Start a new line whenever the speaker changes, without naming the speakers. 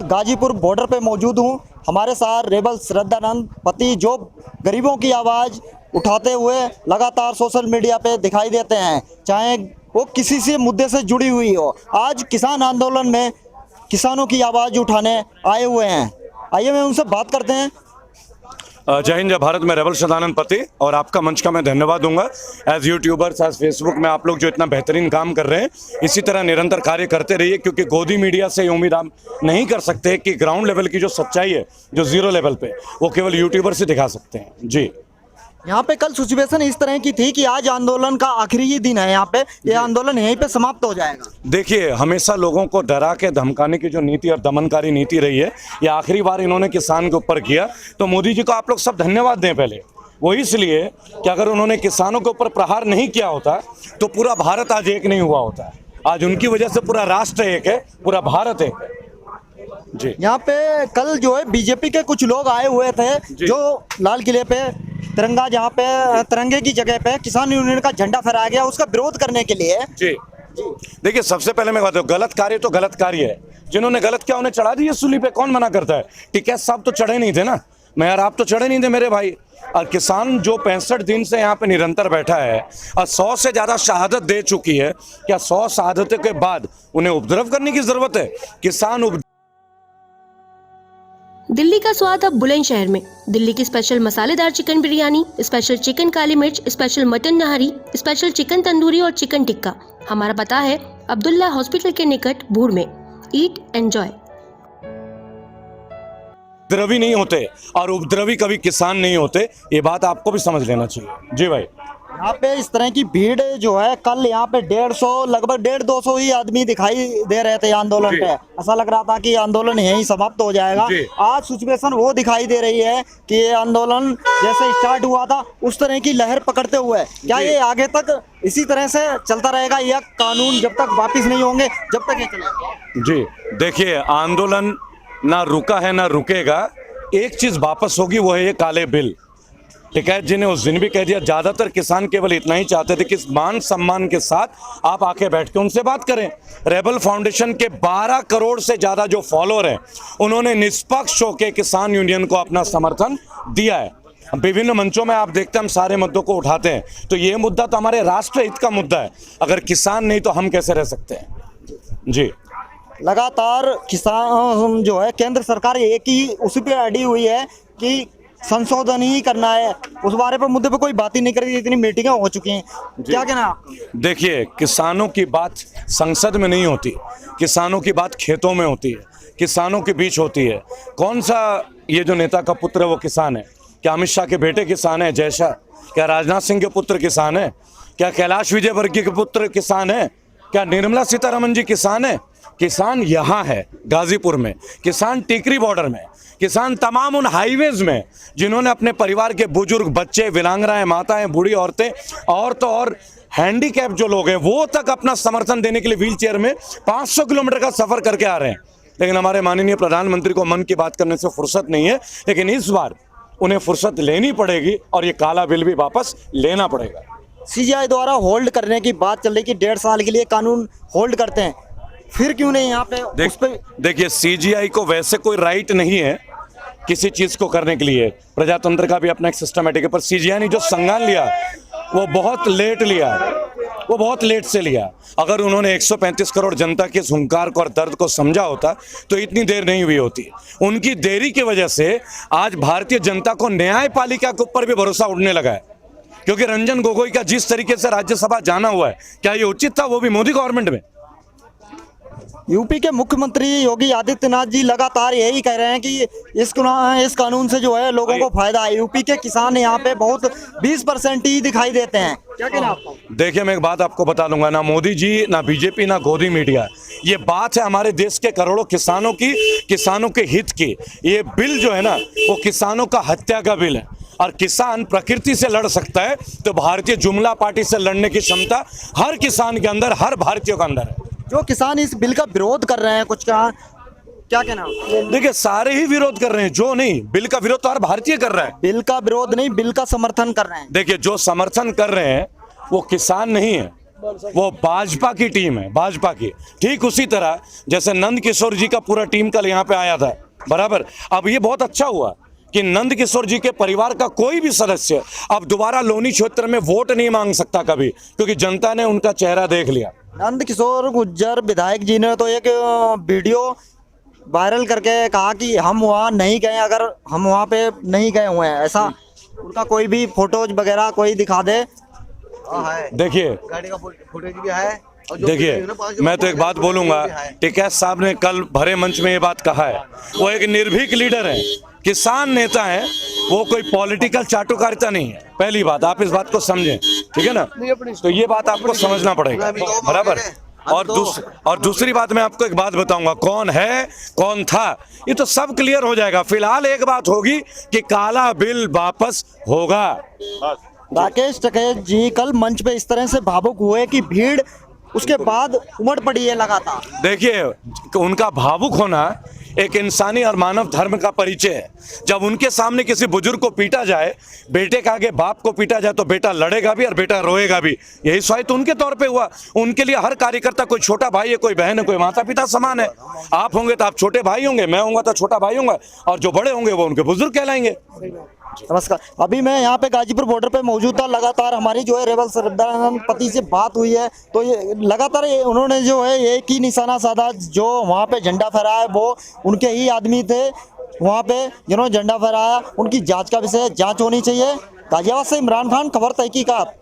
Ghazipur border पे मौजूद हूँ। हमारे साथ रेबल श्रद्धानंद पति जो गरीबों की आवाज़ उठाते हुए लगातार सोशल मीडिया पे दिखाई देते हैं, चाहे वो किसी से मुद्दे से जुड़ी हुई हो। आज किसान आंदोलन में किसानों की आवाज़ उठाने आए हुए हैं। आइए मैं उनसे बात करते हैं।
जय हिंद जय भारत। मैं रेबल श्रद्धानंद पति और आपका मंच का मैं धन्यवाद दूंगा। एज यूट्यूबर्स, एज फेसबुक में आप लोग जो इतना बेहतरीन काम कर रहे हैं, इसी तरह निरंतर कार्य करते रहिए, क्योंकि गोदी मीडिया से उम्मीद आप नहीं कर सकते कि ग्राउंड लेवल की जो सच्चाई है, जो जीरो लेवल पे, वो केवल यूट्यूबर से दिखा सकते हैं। जी,
यहाँ पे कल सिचुएशन इस तरह की थी कि आज आंदोलन का आखिरी ही दिन है। यहाँ पे ये आंदोलन यहीं पे समाप्त हो जाएगा।
देखिए, हमेशा लोगों को डरा के धमकाने की जो नीति और दमनकारी नीति रही है, ये आखिरी बार इन्होंने किसान के ऊपर किया। तो मोदी जी को आप लोग सब धन्यवाद दें पहले। वो इसलिए कि अगर उन्होंने किसानों के ऊपर प्रहार नहीं किया होता तो पूरा भारत आज एक नहीं हुआ होता। आज उनकी वजह से पूरा राष्ट्र एक है, पूरा भारत एक है। जी,
यहाँ पे कल जो है बीजेपी के कुछ लोग आए हुए थे, जो लाल किले पे तिरंगा, जहाँ पे तिरंगे की जगह पे किसान यूनियन का झंडा फहराया गया, उसका विरोध करने के लिए।
जी, देखिए, सबसे पहले मैं कहता हूँ, गलत कार्य तो गलत कार्य है। जिन्होंने गलत किया उन्हें चढ़ा दिए सूली पे, कौन मना करता है? टिकैत साहब तो चढ़े नहीं थे ना, मैं यार आप तो चढ़े नहीं थे मेरे भाई। और किसान जो 65 दिन से यहाँ पे निरंतर बैठा है और 100 से ज्यादा शहादत दे चुकी है, क्या 100 शहादतों के बाद उन्हें उपद्रव करने की जरूरत है? किसान
दिल्ली का स्वाद अब बुलंदशहर में। दिल्ली की स्पेशल मसालेदार चिकन बिरयानी, स्पेशल चिकन काली मिर्च, special mutton nihari, special chicken tandoori और चिकन टिक्का। हमारा पता है अब्दुल्ला हॉस्पिटल के निकट भूड़ में। ईट एंजॉय।
उपद्रवी नहीं होते और उपद्रवी कभी किसान नहीं होते, ये बात आपको भी समझ लेना चाहिए। जी भाई,
यहाँ पे इस तरह की भीड़ जो है, कल यहाँ पे 150 लगभग 150-200 ही आदमी दिखाई दे रहे थे आंदोलन पे। ऐसा लग रहा था कि आंदोलन यहीं समाप्त हो जाएगा। आज सिचुएशन वो दिखाई दे रही है कि ये आंदोलन जैसे स्टार्ट हुआ था उस तरह की लहर पकड़ते हुए, क्या ये आगे तक इसी तरह से चलता रहेगा, या कानून जब तक वापिस नहीं होंगे जब तक ये चलेगा?
जी, देखिए, आंदोलन ना रुका है ना रुकेगा। एक चीज वापस होगी, वो है ये काले बिल। टिकैत जी ने उस दिन भी कह दिया, ज्यादातर किसान केवल इतना ही चाहते थे कि मान सम्मान के साथ आप आके बैठ के उनसे बात करें। रेबल फाउंडेशन के 12 करोड़ से ज्यादा जो फॉलोअर हैं, उन्होंने निष्पक्ष होकर किसान यूनियन को अपना समर्थन दिया है। विभिन्न मंचों में आप देखते हैं हम सारे मुद्दों को उठाते हैं, तो ये मुद्दा तो हमारे राष्ट्र हित का मुद्दा है। अगर किसान नहीं तो हम कैसे रह सकते हैं? जी,
लगातार किसान जो है, केंद्र सरकार एक ही उसी पे अड़ी हुई है कि संशोधन ही करना है, उस बारे पर मुद्दे पे कोई बात ही नहीं करेगी। इतनी मीटिंगें हो चुकी हैं, क्या कहना है आपका?
देखिए, किसानों की बात संसद में नहीं होती, किसानों की बात खेतों में होती है, किसानों के बीच होती है। कौन सा ये जो नेता का पुत्र है वो किसान है? क्या अमित शाह के बेटे किसान है जय शाह? क्या राजनाथ सिंह के पुत्र किसान है? क्या कैलाश विजयवर्गीय के पुत्र किसान है? क्या निर्मला सीतारमण जी किसान है? किसान यहाँ है गाजीपुर में, किसान टीकरी बॉर्डर में, किसान तमाम उन हाईवेज में जिन्होंने अपने परिवार के बुजुर्ग, बच्चे, विकलांगनाएं, माताएं, बूढ़ी औरतें और तो और हैंडीकैप जो लोग हैं, वो तक अपना समर्थन देने के लिए व्हील चेयर में 500 किलोमीटर का सफर करके आ रहे हैं। लेकिन हमारे माननीय प्रधानमंत्री को मन की बात करने से फुर्सत नहीं है, लेकिन इस बार उन्हें फुर्सत लेनी पड़ेगी और ये काला बिल भी वापस लेना पड़ेगा।
सीजीआई द्वारा होल्ड करने की बात चल रही कि 1.5 साल के लिए कानून होल्ड करते हैं, फिर क्यों नहीं यहाँ पे
देखिए, सीजीआई को वैसे कोई राइट नहीं है किसी चीज को करने के लिए। प्रजातंत्र का भी अपना एक सिस्टमेटिक है, पर सीजीआई ने जो संज्ञान लिया वो बहुत लेट लिया, वो बहुत लेट से लिया। अगर उन्होंने 135 करोड़ जनता के हुंकार को और दर्द को समझा होता तो इतनी देर नहीं हुई होती। उनकी देरी की वजह से आज भारतीय जनता को न्यायपालिका के ऊपर भी भरोसा उड़ने लगा है, क्योंकि रंजन गोगोई का जिस तरीके से राज्यसभा जाना हुआ है, क्या ये उचित था? वो भी मोदी गवर्नमेंट में।
यूपी के मुख्यमंत्री योगी आदित्यनाथ जी लगातार यही कह रहे हैं कि इस कानून से जो है लोगों को फायदा है। यूपी के किसान यहाँ पे बहुत 20% ही दिखाई देते हैं, क्या कहना आपका?
देखिए, मैं एक बात आपको बता दूंगा, ना मोदी जी, ना बीजेपी, ना गोदी मीडिया, ये बात है हमारे देश के करोड़ों किसानों की, किसानों के हित की। ये बिल जो है ना, वो किसानों का हत्या का बिल है। और किसान प्रकृति से लड़ सकता है तो भारतीय जुमला पार्टी से लड़ने की क्षमता हर किसान के अंदर, हर भारतीय के अंदर है।
जो किसान इस बिल का विरोध कर रहे हैं, कुछ क्या कहना?
देखिए, सारे ही विरोध कर रहे हैं, जो नहीं। बिल का विरोध तो हर भारतीय कर रहा है।
बिल का विरोध नहीं, बिल का समर्थन कर रहे हैं।
देखिए, जो समर्थन कर रहे हैं वो किसान नहीं है, वो भाजपा की टीम है, भाजपा की। ठीक उसी तरह जैसे नंद किशोर जी का पूरा टीम कल यहाँ पे आया था, बराबर। अब ये बहुत अच्छा हुआ कि नंद किशोर जी के परिवार का कोई भी सदस्य अब दोबारा लोनी क्षेत्र में वोट नहीं मांग सकता कभी, क्योंकि जनता ने उनका चेहरा देख लिया।
नंद किशोर गुज्जर विधायक जी ने तो एक वीडियो वायरल करके कहा कि हम वहाँ नहीं गए, अगर हम वहाँ पे नहीं गए हुए हैं, ऐसा उनका कोई भी फोटोज वगैरह कोई दिखा दे।
देखिए
गाड़ी का फुटेज भी है। और जो
देखिए,
वीडियो ना, जो
मैं तो एक बात बोलूंगा, टिकैत साहब ने कल भरे मंच में ये बात कहा है। वो एक निर्भीक लीडर है, किसान नेता है, वो कोई पॉलिटिकल चाटुकारिता नहीं है। पहली बात आप इस बात को समझें, ठीक है ना। तो ये बात आपको समझना पड़ेगा, बराबर। और दूसरी बात मैं आपको एक बात बताऊंगा, कौन है कौन था ये तो सब क्लियर हो जाएगा। फिलहाल एक बात होगी कि काला बिल वापस होगा।
राकेश टिकैत जी कल मंच पे इस तरह से भावुक हुए कि भीड़ उसके बाद उमड़ पड़ी है लगातार।
देखिए, उनका भावुक होना एक इंसानी और मानव धर्म का परिचय है। जब उनके सामने किसी बुजुर्ग को पीटा जाए, बेटे के आगे बाप को पीटा जाए, तो बेटा लड़ेगा भी और बेटा रोएगा भी। यही स्वाय तो उनके तौर पे हुआ। उनके लिए हर कार्यकर्ता कोई छोटा भाई है, कोई बहन है, कोई माता पिता समान है। आप होंगे तो आप छोटे भाई होंगे, मैं होऊंगा तो छोटा भाई होऊंगा, और जो बड़े होंगे वो उनके बुजुर्ग कहलाएंगे।
नमस्कार, अभी मैं यहाँ पे गाजीपुर बॉर्डर पे मौजूद था। लगातार हमारी जो है रेवल श्रद्धानंद पति से बात हुई है, तो ये लगातार उन्होंने जो है एक ही निशाना साधा, जो वहाँ पे झंडा फहराया वो उनके ही आदमी थे वहाँ पे जिन्होंने झंडा फहराया। उनकी जांच का विषय, जांच होनी चाहिए। गाजियाबाद से इमरान खान, खबर तहकीकात।